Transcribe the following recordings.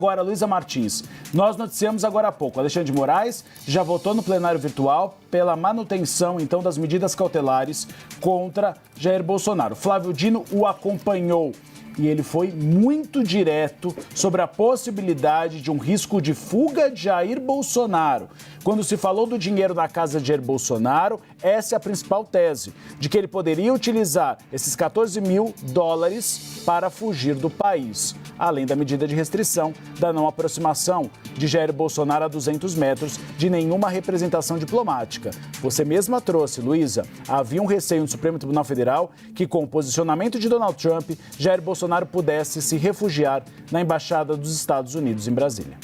Agora, Luísa Martins, nós noticiamos agora há pouco, Alexandre de Moraes já votou no plenário virtual pela manutenção, então, das medidas cautelares contra Jair Bolsonaro. Flávio Dino o acompanhou e ele foi muito direto sobre a possibilidade de um risco de fuga de Jair Bolsonaro. Quando se falou do dinheiro na casa de Jair Bolsonaro, essa é a principal tese, de que ele poderia utilizar esses 14 mil dólares para fugir do país, além da medida de restrição da não aproximação de Jair Bolsonaro a 200 metros de nenhuma representação diplomática. Você mesma trouxe, Luísa, havia um receio no Supremo Tribunal Federal que, com o posicionamento de Donald Trump, Jair Bolsonaro pudesse se refugiar na Embaixada dos Estados Unidos em Brasília.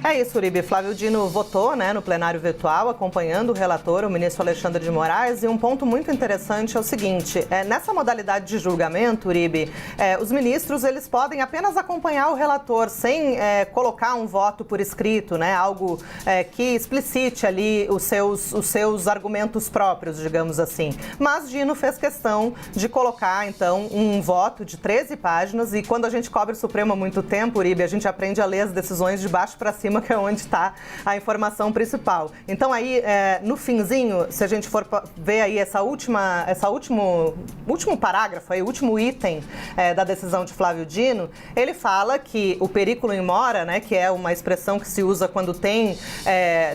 É isso, Uribe. Flávio Dino votou, no plenário virtual, acompanhando o relator, o ministro Alexandre de Moraes. E um ponto muito interessante é o seguinte, nessa modalidade de julgamento, Uribe, os ministros eles podem apenas acompanhar o relator sem colocar um voto por escrito, algo que explicite ali os seus argumentos próprios, digamos assim. Mas Dino fez questão de colocar, então, um voto de 13 páginas. E quando a gente cobre o Supremo há muito tempo, Uribe, a gente aprende a ler as decisões de baixo para cima, que é onde está a informação principal. Então aí, no finzinho, se a gente for ver aí último parágrafo, aí, o último item da decisão de Flávio Dino, ele fala que o periculum in mora, que é uma expressão que se usa quando tem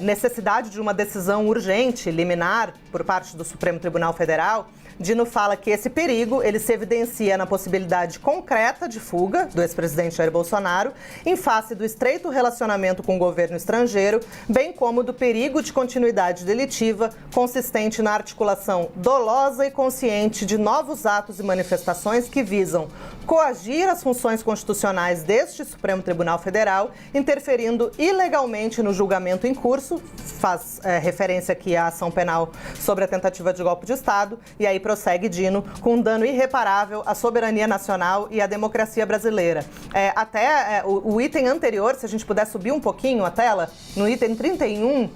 necessidade de uma decisão urgente, liminar, por parte do Supremo Tribunal Federal, Dino fala que esse perigo, ele se evidencia na possibilidade concreta de fuga do ex-presidente Jair Bolsonaro, em face do estreito relacionamento com o governo estrangeiro, bem como do perigo de continuidade delitiva consistente na articulação dolosa e consciente de novos atos e manifestações que visam coagir as funções constitucionais deste Supremo Tribunal Federal, interferindo ilegalmente no julgamento em curso, faz referência aqui à ação penal sobre a tentativa de golpe de Estado, e aí prossegue Dino com um dano irreparável à soberania nacional e à democracia brasileira. O item anterior, se a gente puder subir um pouquinho a tela, no item 31,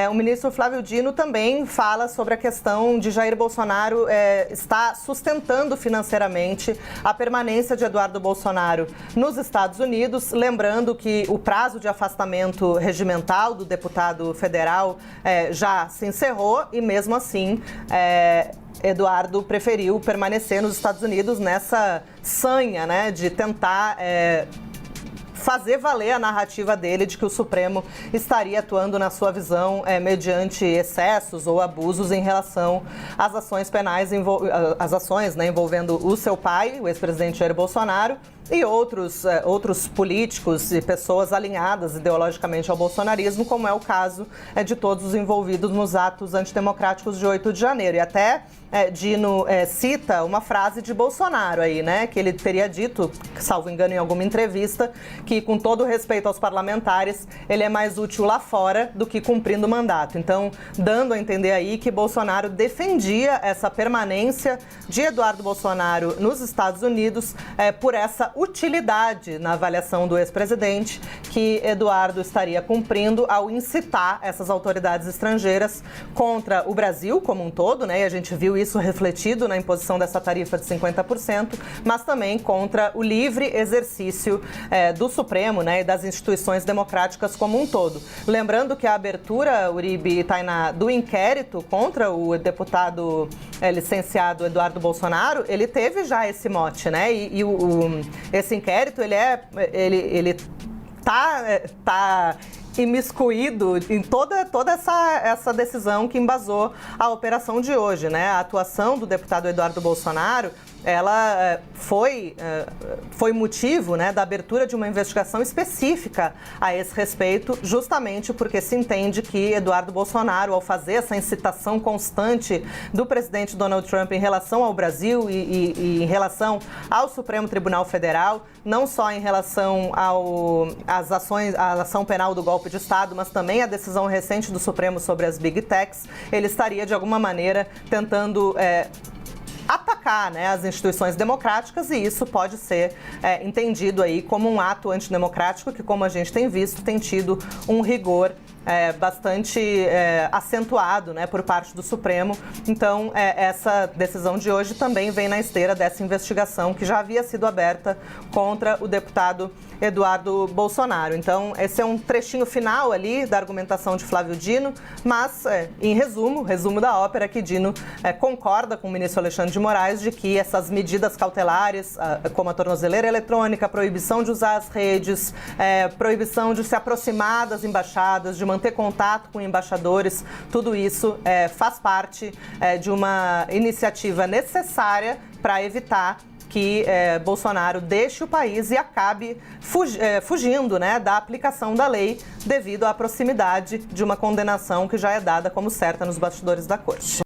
o ministro Flávio Dino também fala sobre a questão de Jair Bolsonaro estar sustentando financeiramente a permanência de Eduardo Bolsonaro nos Estados Unidos, lembrando que o prazo de afastamento regimental do deputado federal já se encerrou e, mesmo assim, Eduardo preferiu permanecer nos Estados Unidos nessa sanha, de tentar fazer valer a narrativa dele de que o Supremo estaria atuando, na sua visão, mediante excessos ou abusos em relação às ações penais, envolvendo o seu pai, o ex-presidente Jair Bolsonaro, e outros políticos e pessoas alinhadas ideologicamente ao bolsonarismo, como é o caso de todos os envolvidos nos atos antidemocráticos de 8 de janeiro. E até Dino cita uma frase de Bolsonaro aí, que ele teria dito, salvo engano em alguma entrevista, que, com todo respeito aos parlamentares, ele é mais útil lá fora do que cumprindo o mandato. Então, dando a entender aí que Bolsonaro defendia essa permanência de Eduardo Bolsonaro nos Estados Unidos por essa utilidade na avaliação do ex-presidente que Eduardo estaria cumprindo ao incitar essas autoridades estrangeiras contra o Brasil como um todo, e a gente viu isso refletido na imposição dessa tarifa de 50%, mas também contra o livre exercício do Supremo, e das instituições democráticas como um todo. Lembrando que a abertura, Uribe e Tainá, do inquérito contra o deputado licenciado Eduardo Bolsonaro, ele teve já esse mote, esse inquérito, ele tá imiscuído em toda essa decisão que embasou a operação de hoje, A atuação do deputado Eduardo Bolsonaro, ela foi motivo da abertura de uma investigação específica a esse respeito, justamente porque se entende que Eduardo Bolsonaro, ao fazer essa incitação constante do presidente Donald Trump em relação ao Brasil e em relação ao Supremo Tribunal Federal, não só em relação à ação penal do golpe de Estado, mas também a decisão recente do Supremo sobre as Big Techs, ele estaria, de alguma maneira, tentando atacar as instituições democráticas, e isso pode ser entendido aí como um ato antidemocrático que, como a gente tem visto, tem tido um rigor bastante acentuado, né, por parte do Supremo. Então, essa decisão de hoje também vem na esteira dessa investigação que já havia sido aberta contra o deputado Eduardo Bolsonaro. Então, esse é um trechinho final ali da argumentação de Flávio Dino, mas, em resumo da ópera, que Dino concorda com o ministro Alexandre de Moraes de que essas medidas cautelares, como a tornozeleira eletrônica, a proibição de usar as redes, proibição de se aproximar das embaixadas, de manter contato com embaixadores, tudo isso faz parte de uma iniciativa necessária para evitar que Bolsonaro deixe o país e acabe fugindo, né, da aplicação da lei devido à proximidade de uma condenação que já é dada como certa nos bastidores da corte.